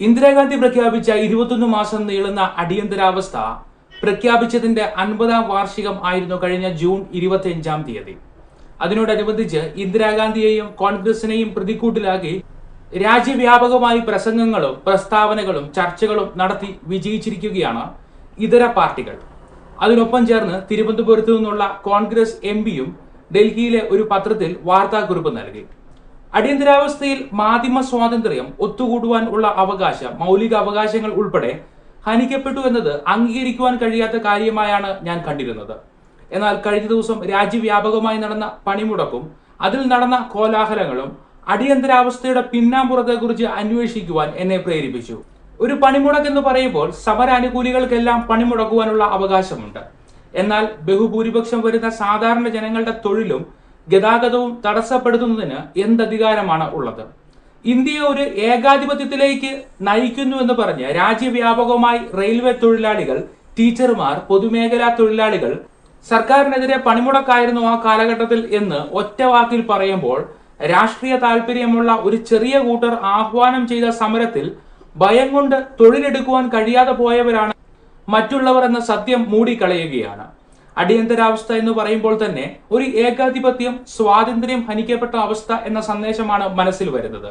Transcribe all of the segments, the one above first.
ഇന്ദിരാഗാന്ധി പ്രഖ്യാപിച്ച 21 മാസം നീളുന്ന അടിയന്തരാവസ്ഥ പ്രഖ്യാപിച്ചതിന്റെ 50-ാം വാർഷികം ആയിരുന്നു കഴിഞ്ഞ ജൂൺ 25-ാം തീയതി. അതിനോടനുബന്ധിച്ച് ഇന്ദിരാഗാന്ധിയെയും കോൺഗ്രസിനെയും പ്രതിക്കൂട്ടിലാക്കി രാജ്യവ്യാപകമായി പ്രസംഗങ്ങളും പ്രസ്താവനകളും ചർച്ചകളും നടത്തി വിജയിച്ചിരിക്കുകയാണ് ഇതര പാർട്ടികൾ. അതിനൊപ്പം ചേർന്ന് തിരുവനന്തപുരത്തു നിന്നുള്ള കോൺഗ്രസ് എംപിയും ഡൽഹിയിലെ ഒരു പത്രത്തിൽ വാർത്താക്കുറിപ്പ് നൽകി. അടിയന്തരാവസ്ഥയിൽ മാധ്യമ സ്വാതന്ത്ര്യം, ഒത്തുകൂടുവാൻ ഉള്ള അവകാശം, മൗലിക അവകാശങ്ങൾ ഉൾപ്പെടെ ഹനിക്കപ്പെട്ടു എന്നത് അംഗീകരിക്കുവാൻ കഴിയാത്ത കാര്യമായാണ് ഞാൻ കണ്ടിരുന്നത്. എന്നാൽ കഴിഞ്ഞ ദിവസം രാജ്യവ്യാപകമായി നടന്ന പണിമുടക്കും അതിൽ നടന്ന കോലാഹലങ്ങളും അടിയന്തരാവസ്ഥയുടെ പിന്നാമ്പുറത്തെക്കുറിച്ച് അന്വേഷിക്കുവാൻ എന്നെ പ്രേരിപ്പിച്ചു. ഒരു പണിമുടക്ക് എന്ന് പറയുമ്പോൾ സമരാനുകൂലികൾക്കെല്ലാം പണിമുടക്കുവാനുള്ള അവകാശമുണ്ട്. എന്നാൽ ബഹുഭൂരിപക്ഷം വരുന്ന സാധാരണ ജനങ്ങളുടെ തൊഴിലും ഗതാഗതവും തടസ്സപ്പെടുത്തുന്നതിന് എന്തധികാരമാണ് ഉള്ളത്? ഇന്ത്യയെ ഒരു ഏകാധിപത്യത്തിലേക്ക് നയിക്കുന്നു എന്ന് പറഞ്ഞ് രാജ്യവ്യാപകമായി റെയിൽവേ തൊഴിലാളികൾ, ടീച്ചർമാർ, പൊതുമേഖലാ തൊഴിലാളികൾ സർക്കാരിനെതിരെ പണിമുടക്കായിരുന്നു ആ കാലഘട്ടത്തിൽ എന്ന് ഒറ്റ വാക്കിൽ പറയുമ്പോൾ, രാഷ്ട്രീയ താല്പര്യമുള്ള ഒരു ചെറിയ കൂട്ടർ ആഹ്വാനം ചെയ്ത സമരത്തിൽ ഭയം കൊണ്ട് തൊഴിലെടുക്കുവാൻ കഴിയാതെ പോയവരാണ് മറ്റുള്ളവർ എന്ന സത്യം മൂടിക്കളയുകയാണ്. അടിയന്തരാവസ്ഥ എന്ന് പറയുമ്പോൾ തന്നെ ഒരു ഏകാധിപത്യം, സ്വാതന്ത്ര്യം ഹനിക്കപ്പെട്ട അവസ്ഥ എന്ന സന്ദേശമാണ് മനസ്സിൽ വരുന്നത്.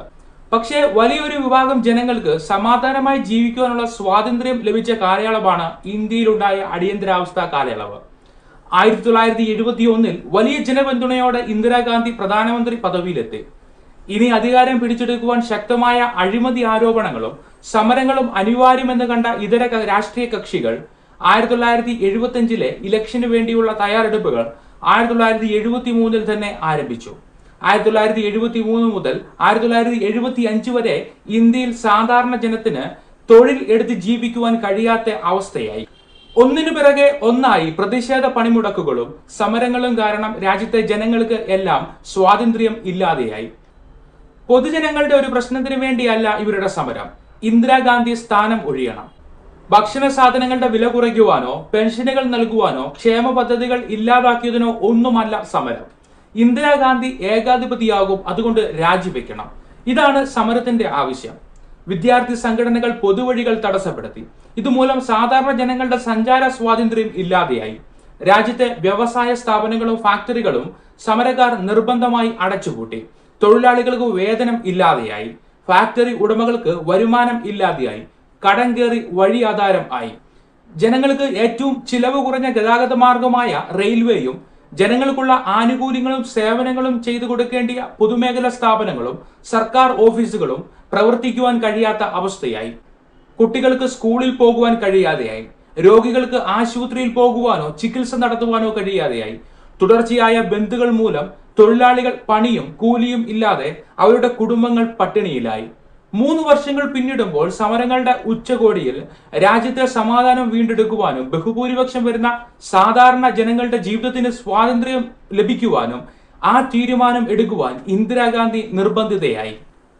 പക്ഷേ വലിയൊരു വിഭാഗം ജനങ്ങൾക്ക് സമാധാനമായി ജീവിക്കുവാനുള്ള സ്വാതന്ത്ര്യം ലഭിച്ച കാലയളവാണ് ഇന്ത്യയിലുണ്ടായ അടിയന്തരാവസ്ഥ കാലയളവ്. 1971 വലിയ ജനപിന്തുണയോടെ ഇന്ദിരാഗാന്ധി പ്രധാനമന്ത്രി പദവിയിലെത്തി. ഇനി അധികാരം പിടിച്ചെടുക്കുവാൻ ശക്തമായ അഴിമതി ആരോപണങ്ങളും സമരങ്ങളും അനിവാര്യമെന്ന് കണ്ട ഇതര രാഷ്ട്രീയ കക്ഷികൾ 1975 ഇലക്ഷന് വേണ്ടിയുള്ള തയ്യാറെടുപ്പുകൾ 1973 തന്നെ ആരംഭിച്ചു. 1973 മുതൽ 1975 വരെ ഇന്ത്യയിൽ സാധാരണ ജനത്തിന് തൊഴിൽ എടുത്ത് ജീവിക്കുവാൻ കഴിയാത്ത അവസ്ഥയായി. ഒന്നിനു പിറകെ ഒന്നായി പ്രതിഷേധ പണിമുടക്കുകളും സമരങ്ങളും കാരണം രാജ്യത്തെ ജനങ്ങൾക്ക് എല്ലാം സ്വാതന്ത്ര്യം ഇല്ലാതെയായി. പൊതുജനങ്ങളുടെ ഒരു പ്രശ്നത്തിന് വേണ്ടിയല്ല ഇവരുടെ സമരം. ഇന്ദിരാഗാന്ധി സ്ഥാനം ഒഴിയണം. ഭക്ഷണ സാധനങ്ങളുടെ വില കുറയ്ക്കുവാനോ പെൻഷനുകൾ നൽകുവാനോ ക്ഷേമ പദ്ധതികൾ ഇല്ലാതാക്കിയതിനോ ഒന്നുമല്ല സമരം. ഇന്ദിരാഗാന്ധി ഏകാധിപതിയാകും, അതുകൊണ്ട് രാജിവെക്കണം. ഇതാണ് സമരത്തിന്റെ ആവശ്യം. വിദ്യാർത്ഥി സംഘടനകൾ പൊതുവഴികൾ തടസ്സപ്പെടുത്തി. ഇതുമൂലം സാധാരണ ജനങ്ങളുടെ സഞ്ചാര സ്വാതന്ത്ര്യം ഇല്ലാതെയായി. രാജ്യത്തെ വ്യവസായ സ്ഥാപനങ്ങളും ഫാക്ടറികളും സമരക്കാർ നിർബന്ധമായി അടച്ചുപൂട്ടി. തൊഴിലാളികൾക്ക് വേതനം ഇല്ലാതെയായി. ഫാക്ടറി ഉടമകൾക്ക് വരുമാനം ഇല്ലാതെയായി. കടം കയറി വഴി ആധാരം ആയി. ജനങ്ങൾക്ക് ഏറ്റവും ചിലവ് കുറഞ്ഞ ഗതാഗത മാർഗമായ റെയിൽവേയും ജനങ്ങൾക്കുള്ള ആനുകൂല്യങ്ങളും സേവനങ്ങളും ചെയ്തു കൊടുക്കേണ്ടിയ പൊതുമേഖലാ സ്ഥാപനങ്ങളും സർക്കാർ ഓഫീസുകളും പ്രവർത്തിക്കുവാൻ കഴിയാത്ത അവസ്ഥയായി. കുട്ടികൾക്ക് സ്കൂളിൽ പോകുവാൻ കഴിയാതെയായി. രോഗികൾക്ക് ആശുപത്രിയിൽ പോകുവാനോ ചികിത്സ നടത്തുവാനോ കഴിയാതെയായി. തുടർച്ചയായ ബന്ധുക്കൾ മൂലം തൊഴിലാളികൾ പണിയും കൂലിയും ഇല്ലാതെ അവരുടെ കുടുംബങ്ങൾ പട്ടിണിയിലായി. 3 വർഷങ്ങൾ പിന്നിടുമ്പോൾ സമരങ്ങളുടെ ഉച്ചകോടിയിൽ രാജ്യത്തെ സമാധാനം വീണ്ടെടുക്കുവാനും ബഹുഭൂരിപക്ഷം വരുന്ന സാധാരണ ജനങ്ങളുടെ ജീവിതത്തിന് സ്വാതന്ത്ര്യം ലഭിക്കുവാനും ആ തീരുമാനം എടുക്കുവാൻ ഇന്ദിരാഗാന്ധി നിർബന്ധിതയായി.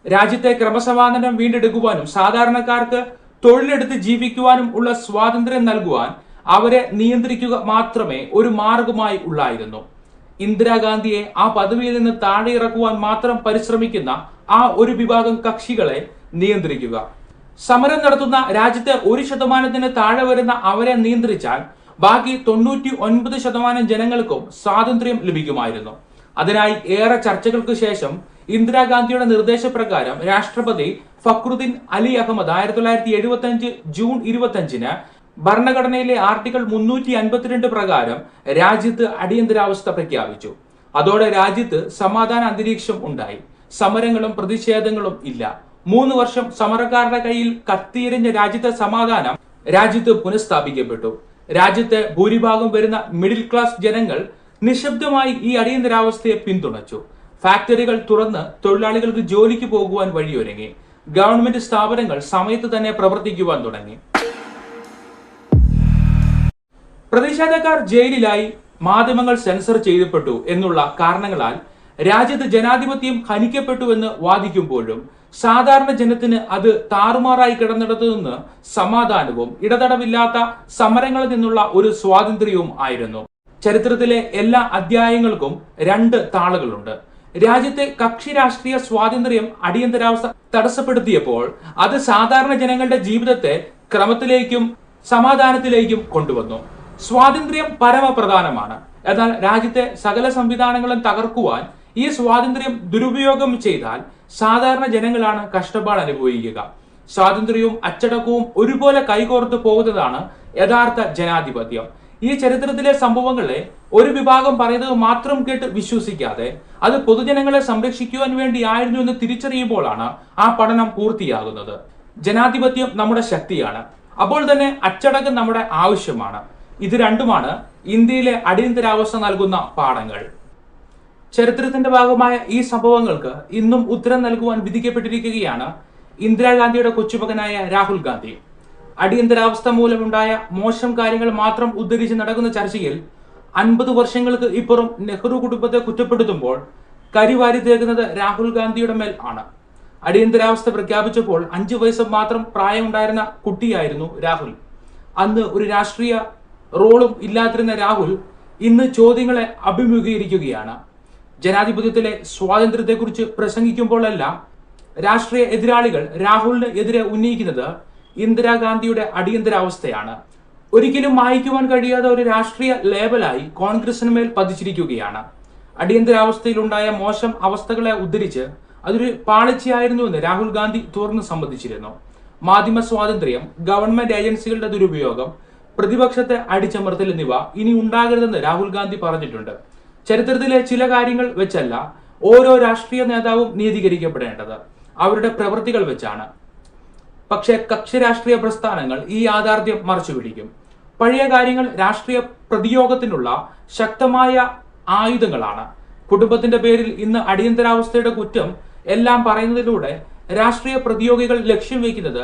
രാജ്യത്തെ ക്രമസമാധാനം വീണ്ടെടുക്കുവാനും സാധാരണക്കാർക്ക് തൊഴിലെടുത്ത് ജീവിക്കുവാനും ഉള്ള സ്വാതന്ത്ര്യം നൽകുവാൻ അവരെ നിയന്ത്രിക്കുക മാത്രമേ ഒരു മാർഗമായി ഉള്ളായിരുന്നു. ഇന്ദിരാഗാന്ധിയെ ആ പദവിയിൽ നിന്ന് താഴെ ഇറക്കുവാൻ മാത്രം പരിശ്രമിക്കുന്ന ആ ഒരു വിഭാഗം കക്ഷികളെ നിയന്ത്രിക്കുക. സമരം നടത്തുന്ന രാജ്യത്തെ 1% താഴെ വരുന്ന അവരെ നിയന്ത്രിച്ചാൽ ബാക്കി 99% ജനങ്ങൾക്കും സ്വാതന്ത്ര്യം ലഭിക്കുമായിരുന്നു. അതിനായി ഏറെ ചർച്ചകൾക്ക് ശേഷം ഇന്ദിരാഗാന്ധിയുടെ നിർദ്ദേശപ്രകാരം രാഷ്ട്രപതി ഫക്രുദ്ദീൻ അലി അഹമ്മദ് 1975 ജൂൺ 25 ഭരണഘടനയിലെ ആർട്ടിക്കിൾ 352 പ്രകാരം രാജ്യത്ത് അടിയന്തരാവസ്ഥ പ്രഖ്യാപിച്ചു. അതോടെ രാജ്യത്ത് സമാധാന അന്തരീക്ഷം ഉണ്ടായി. സമരങ്ങളും പ്രതിഷേധങ്ങളും ഇല്ല. 3 വർഷം സമരക്കാരുടെ കയ്യിൽ കത്തിയെരിഞ്ഞ രാജ്യത്തെ സമാധാനം രാജ്യത്ത് പുനഃസ്ഥാപിക്കപ്പെട്ടു. രാജ്യത്തെ ഭൂരിഭാഗം വരുന്ന മിഡിൽ ക്ലാസ് ജനങ്ങൾ നിശബ്ദമായി ഈ അടിയന്തരാവസ്ഥയെ പിന്തുണച്ചു. ഫാക്ടറികൾ തുറന്ന് തൊഴിലാളികൾക്ക് ജോലിക്ക് പോകുവാൻ വഴിയൊരുങ്ങി. ഗവൺമെന്റ് സ്ഥാപനങ്ങൾ സമയത്ത് തന്നെ പ്രവർത്തിക്കുവാൻ തുടങ്ങി. പ്രതിഷേധക്കാർ ജയിലിലായി. മാധ്യമങ്ങൾ സെൻസർ ചെയ്യപ്പെട്ടു എന്നുള്ള കാരണങ്ങളാൽ രാജ്യത്ത് ജനാധിപത്യം ഹനിക്കപ്പെട്ടുവെന്ന് വാദിക്കുമ്പോഴും സാധാരണ ജനത്തിന് അത് താറുമാറായി കിടന്നിടത്തു നിന്ന് സമാധാനവും ഇടതടവില്ലാത്ത സമരങ്ങളിൽ നിന്നുള്ള ഒരു സ്വാതന്ത്ര്യവും ആയിരുന്നു. ചരിത്രത്തിലെ എല്ലാ അധ്യായങ്ങൾക്കും 2 താളുകളുണ്ട്. രാജ്യത്തെ കക്ഷി രാഷ്ട്രീയ സ്വാതന്ത്ര്യം അടിയന്തരാവസ്ഥ തടസ്സപ്പെടുത്തിയപ്പോൾ അത് സാധാരണ ജനങ്ങളുടെ ജീവിതത്തെ ക്രമത്തിലേക്കും സമാധാനത്തിലേക്കും കൊണ്ടുവന്നു. സ്വാതന്ത്ര്യം പരമപ്രധാനമാണ്. എന്നാൽ രാജ്യത്തെ സകല സംവിധാനങ്ങളും തകർക്കുവാൻ ഈ സ്വാതന്ത്ര്യം ദുരുപയോഗം ചെയ്താൽ സാധാരണ ജനങ്ങളാണ് കഷ്ടപ്പാട് അനുഭവിക്കുക. സ്വാതന്ത്ര്യവും അച്ചടക്കവും ഒരുപോലെ കൈകോർത്ത് പോകുന്നതാണ് യഥാർത്ഥ ജനാധിപത്യം. ഈ ചരിത്രത്തിലെ സംഭവങ്ങളെ ഒരു വിഭാഗം പറയുന്നത് മാത്രം കേട്ട് വിശ്വസിക്കാതെ അത് പൊതുജനങ്ങളെ സംരക്ഷിക്കുവാൻ വേണ്ടിയായിരുന്നു എന്ന് തിരിച്ചറിയുമ്പോഴാണ് ആ പഠനം പൂർത്തിയാകുന്നത്. ജനാധിപത്യം നമ്മുടെ ശക്തിയാണ്, അപ്പോൾ തന്നെ അച്ചടക്കം നമ്മുടെ ആവശ്യമാണ്. ഇത് രണ്ടുമാണ് ഇന്ത്യയിലെ അടിയന്തരാവസ്ഥ നൽകുന്ന പാഠങ്ങൾ. ചരിത്രത്തിന്റെ ഭാഗമായ ഈ സംഭവങ്ങൾക്ക് ഇന്നും ഉത്തരം നൽകുവാൻ വിധിക്കപ്പെട്ടിരിക്കുകയാണ് ഇന്ദിരാഗാന്ധിയുടെ കൊച്ചുമകനായ രാഹുൽ ഗാന്ധി. അടിയന്തരാവസ്ഥ മൂലമുണ്ടായ മോശം കാര്യങ്ങൾ മാത്രം ഉദ്ധരിച്ച് നടക്കുന്ന ചർച്ചയിൽ 50 വർഷങ്ങൾക്ക് ഇപ്പുറം നെഹ്റു കുടുംബത്തെ കുറ്റപ്പെടുത്തുമ്പോൾ കരിവാരി തേക്കുന്നത് രാഹുൽ ഗാന്ധിയുടെ മേൽ ആണ്. അടിയന്തരാവസ്ഥ പ്രഖ്യാപിച്ചപ്പോൾ 5 വയസ്സ് മാത്രം പ്രായമുണ്ടായിരുന്ന കുട്ടിയായിരുന്നു രാഹുൽ. അന്ന് ഒരു രാഷ്ട്രീയ റോളും ഇല്ലാതിരുന്ന രാഹുൽ ഇന്ന് ചോദ്യങ്ങളെ അഭിമുഖീകരിക്കുകയാണ്. ജനാധിപത്യത്തിലെ സ്വാതന്ത്ര്യത്തെക്കുറിച്ച് പ്രസംഗിക്കുമ്പോഴെല്ലാം രാഷ്ട്രീയ എതിരാളികൾ രാഹുലിന് എതിരെ ഉന്നയിക്കുന്നത് ഇന്ദിരാഗാന്ധിയുടെ അടിയന്തരാവസ്ഥയാണ്. ഒരിക്കലും മായ്ക്കുവാൻ കഴിയാത്ത ഒരു രാഷ്ട്രീയ ലേബലായി കോൺഗ്രസിന് മേൽ പതിച്ചിരിക്കുകയാണ്. അടിയന്തരാവസ്ഥയിലുണ്ടായ മോശം അവസ്ഥകളെ ഉദ്ധരിച്ച് അതൊരു പാളിച്ചയായിരുന്നുവെന്ന് രാഹുൽ ഗാന്ധി തുറന്ന് സമ്മതിച്ചിരുന്നു. മാധ്യമ സ്വാതന്ത്ര്യം, ഗവൺമെന്റ് ഏജൻസികളുടെ ദുരുപയോഗം, പ്രതിപക്ഷത്തെ അടിച്ചമർത്തൽ എന്നിവ ഇനി ഉണ്ടാകരുതെന്ന് രാഹുൽ ഗാന്ധി പറഞ്ഞിട്ടുണ്ട്. ചരിത്രത്തിലെ ചില കാര്യങ്ങൾ വെച്ചല്ല ഓരോ രാഷ്ട്രീയ നേതാവും നീതീകരിക്കപ്പെടേണ്ടത്, അവരുടെ പ്രവൃത്തികൾ വെച്ചാണ്. പക്ഷേ കക്ഷി രാഷ്ട്രീയ പ്രസ്ഥാനങ്ങൾ ഈ യാഥാർത്ഥ്യം മറച്ചുപിടിക്കും. പഴയ കാര്യങ്ങൾ രാഷ്ട്രീയ പ്രതിയോഗത്തിനുള്ള ശക്തമായ ആയുധങ്ങളാണ്. കുടുംബത്തിന്റെ പേരിൽ ഇന്ന് അടിയന്തരാവസ്ഥയുടെ കുറ്റം എല്ലാം പറയുന്നതിലൂടെ രാഷ്ട്രീയ പ്രതിയോഗികൾ ലക്ഷ്യം വയ്ക്കുന്നത്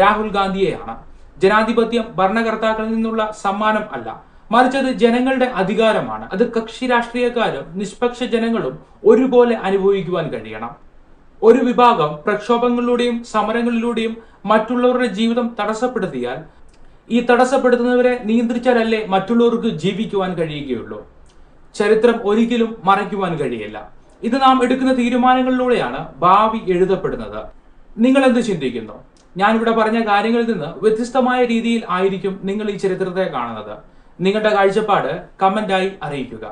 രാഹുൽ ഗാന്ധിയെയാണ്. ജനാധിപത്യം ഭരണകർത്താക്കളിൽ നിന്നുള്ള സമ്മാനം അല്ല, മറിച്ച് അത് ജനങ്ങളുടെ അധികാരമാണ്. അത് കക്ഷി രാഷ്ട്രീയക്കാരും നിഷ്പക്ഷ ജനങ്ങളും ഒരുപോലെ അനുഭവിക്കുവാൻ കഴിയണം. ഒരു വിഭാഗം പ്രക്ഷോഭങ്ങളിലൂടെയും സമരങ്ങളിലൂടെയും മറ്റുള്ളവരുടെ ജീവിതം തടസ്സപ്പെടുത്തിയാൽ ഈ തടസ്സപ്പെടുത്തുന്നവരെ നിയന്ത്രിച്ചാലല്ലേ മറ്റുള്ളവർക്ക് ജീവിക്കുവാൻ കഴിയുകയുള്ളൂ. ചരിത്രം ഒരിക്കലും മറയ്ക്കുവാൻ കഴിയില്ല. ഇത് നാം എടുക്കുന്ന തീരുമാനങ്ങളിലൂടെയാണ് ഭാവി എഴുതപ്പെടുന്നത്. നിങ്ങൾ എന്ത് ചിന്തിക്കുന്നു? ഞാനിവിടെ പറഞ്ഞ കാര്യങ്ങളിൽ നിന്ന് വ്യത്യസ്തമായ രീതിയിൽ ആയിരിക്കും നിങ്ങൾ ഈ ചരിത്രത്തെ കാണുന്നത്. നിങ്ങളുടെ കാഴ്ചപ്പാട് കമന്റായി അറിയിക്കുക.